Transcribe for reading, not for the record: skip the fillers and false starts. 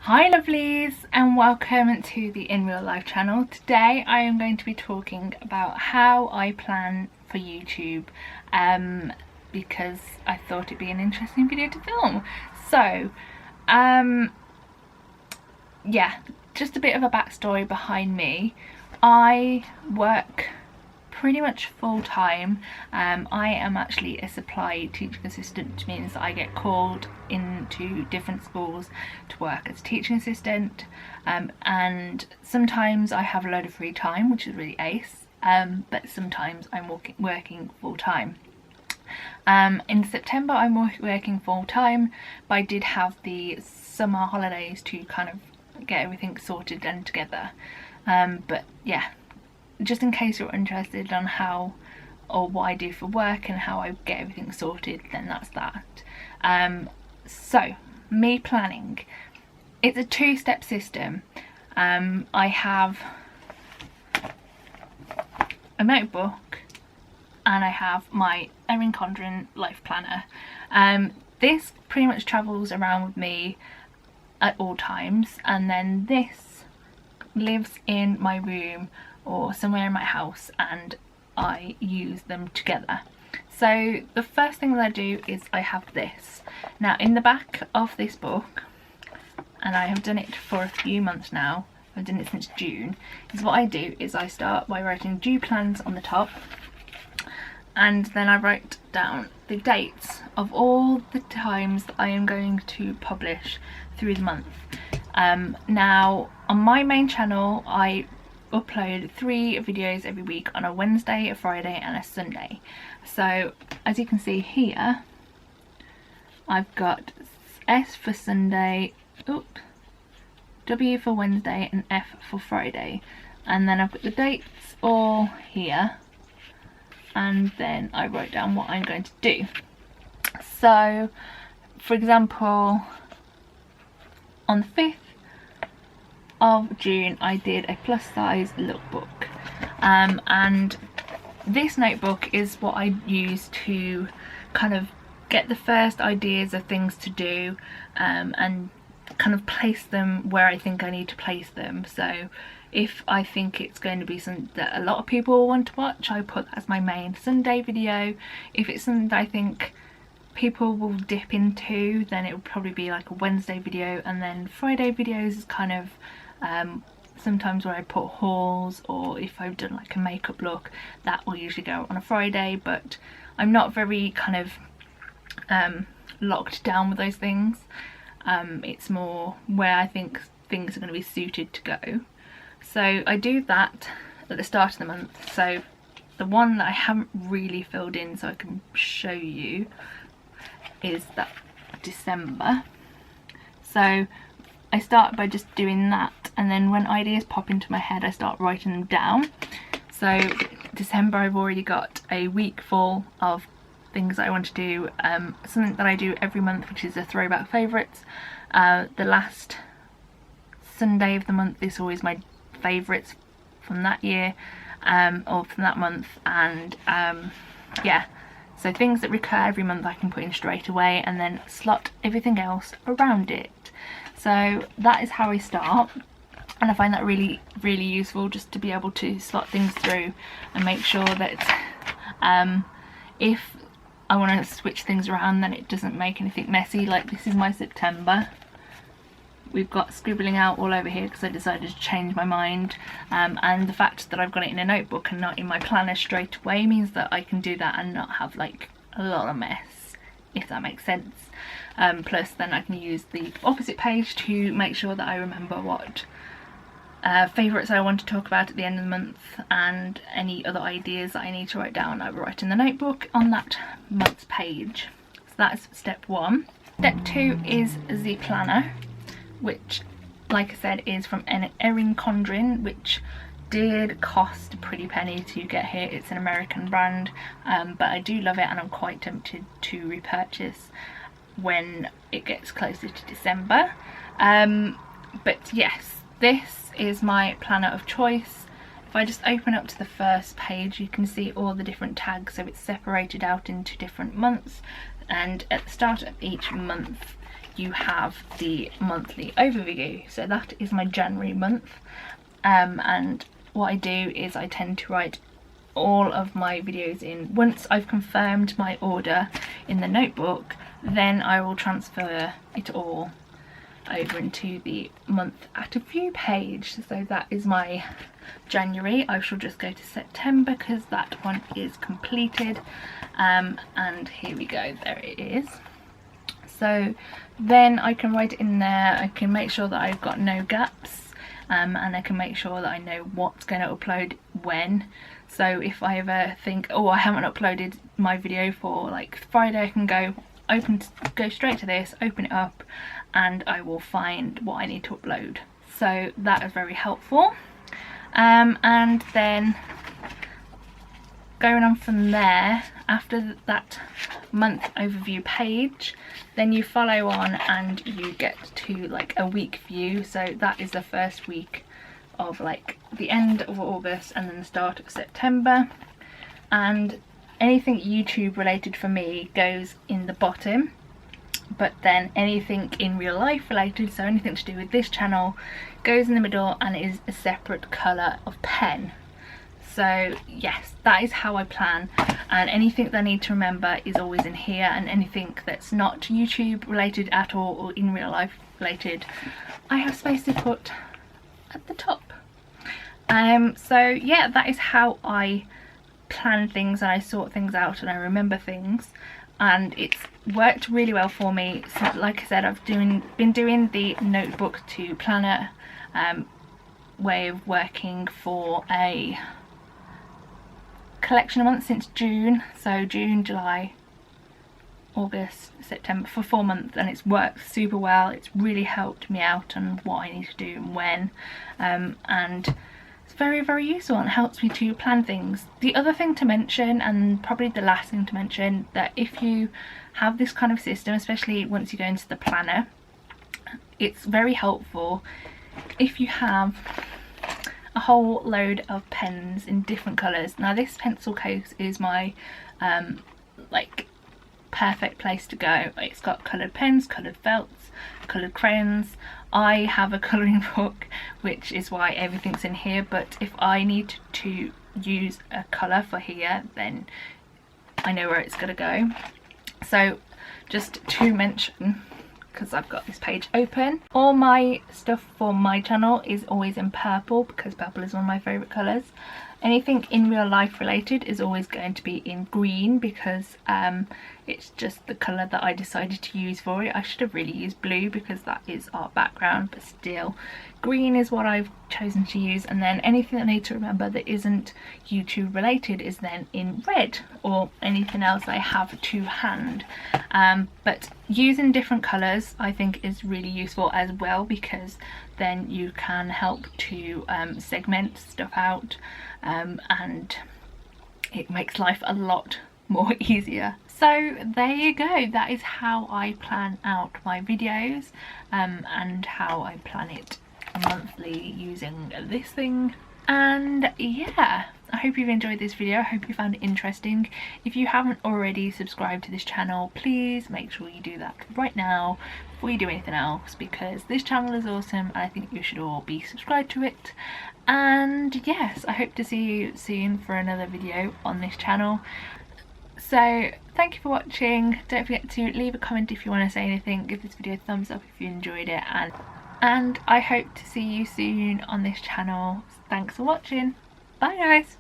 Hi lovelies, and welcome to the In Real Life channel. Today I am going to be talking about how I plan for YouTube because I thought it'd be an interesting video to film. So yeah, just a bit of a backstory behind me. I work pretty much full-time. I am actually a supply teaching assistant, which means that I get called into different schools to work as a teaching assistant, and sometimes I have a load of free time, which is really ace, but sometimes I'm working full-time. In September I'm working full-time, but I did have the summer holidays to kind of get everything sorted and together, but yeah, just in case you're interested on how or what I do for work and how I get everything sorted, then that's that. So me planning, it's a two-step system. I have a notebook and I have my Erin Condren life planner. This pretty much travels around with me at all times, and then this lives in my room or somewhere in my house and I use them together. So the first thing that I do is I have this. Now in the back of this book, and I have done it for a few months now, I've done it since June, is what I do is I start by writing due plans on the top, and then I write down the dates of all the times that I am going to publish through the month. Now on my main channel I upload 3 videos every week on a Wednesday, a Friday and a Sunday. So as you can see here, I've got S for Sunday, W for Wednesday and F for Friday, and then I've got the dates all here, and then I write down what I'm going to do. So for example, on the 5th of June I did a plus size lookbook, and this notebook is what I use to kind of get the first ideas of things to do, and kind of place them where I think I need to place them. So if I think it's going to be something that a lot of people will want to watch, I put that as my main Sunday video. If it's something that I think people will dip into, then it will probably be like a Wednesday video, and then Friday videos is kind of sometimes where I put hauls, or if I've done like a makeup look, that will usually go on a Friday, but I'm not very kind of locked down with those things. It's more where I think things are going to be suited to go. So I do that at the start of the month. So the one that I haven't really filled in so I can show you is that December. So I start by just doing that, and then when ideas pop into my head I start writing them down. So December I've already got a week full of things that I want to do, something that I do every month, which is a throwback favourites. The last Sunday of the month is always my favourites from that year, or from that month, and yeah, so things that recur every month I can put in straight away and then slot everything else around it. So that is how I start, and I find that really useful, just to be able to slot things through and make sure that if I want to switch things around, then it doesn't make anything messy. Like this is my September. We've got scribbling out all over here because I decided to change my mind, and the fact that I've got it in a notebook and not in my planner straight away means that I can do that and not have like a lot of mess, if that makes sense. Plus then I can use the opposite page to make sure that I remember what favourites I want to talk about at the end of the month, and any other ideas that I need to write down I will write in the notebook on that month's page. So that's step 1. Step 2 is the planner, which like I said is from Erin Condren, which did cost a pretty penny to get here. It's an American brand, but I do love it and I'm quite tempted to repurchase when it gets closer to December. But yes, this is my planner of choice. If I just open up to the first page, you can see all the different tags, so it's separated out into different months, and at the start of each month you have the monthly overview. So that is my January month, and what I do is I tend to write all of my videos in. Once I've confirmed my order in the notebook, then I will transfer it all over into the month at a view page. So that is my January. I shall just go to September because that one is completed, and here we go, there it is. So then I can write it in there. I can make sure that I've got no gaps, and I can make sure that I know what's going to upload when. So if I ever think, oh, I haven't uploaded my video for like Friday, I can go straight to this, open it up, and I will find what I need to upload. So that is very helpful. And then going on from there, after that month overview page, then you follow on and you get to like a week view. So that is the first week of like the end of August and then the start of September, and anything YouTube related for me goes in the bottom, but then anything in real life related, so anything to do with this channel, goes in the middle and is a separate colour of pen. So yes, that is how I plan, and anything that I need to remember is always in here, and anything that's not YouTube related at all or in real life related, I have space to put at the top. So yeah, that is how I plan things and I sort things out and I remember things, and it's worked really well for me. So like I said, I've been doing the notebook to planner way of working for a collection of months since June. So June, July, August, September, for 4 months, and it's worked super well. It's really helped me out on what I need to do and when, and it's very, very useful and helps me to plan things. The other thing to mention, and probably the last thing to mention, that if you have this kind of system, especially once you go into the planner, it's very helpful if you have a whole load of pens in different colours. Now this pencil case is my like perfect place to go. It's got coloured pens, coloured felts, coloured crayons. I have a colouring book, which is why everything's in here, but if I need to use a colour for here, then I know where it's going to go. So just to mention, because I've got this page open, all my stuff for my channel is always in purple because purple is one of my favourite colours. Anything in real life related is always going to be in green because it's just the colour that I decided to use for it. I should have really used blue because that is our background, but still green is what I've chosen to use. And then anything that I need to remember that isn't YouTube related is then in red, or anything else I have to hand. But using different colours I think is really useful as well, because then you can help to segment stuff out, and it makes life a lot more easier. So there you go, that is how I plan out my videos, and how I plan it monthly using this thing. And yeah, I hope you've enjoyed this video. I hope you found it interesting. If you haven't already subscribed to this channel, please make sure you do that right now before you do anything else, because this channel is awesome and I think you should all be subscribed to it. And yes, I hope to see you soon for another video on this channel. So thank you for watching. Don't forget to leave a comment if you want to say anything. Give this video a thumbs up if you enjoyed it, and I hope to see you soon on this channel. Thanks for watching. Bye guys.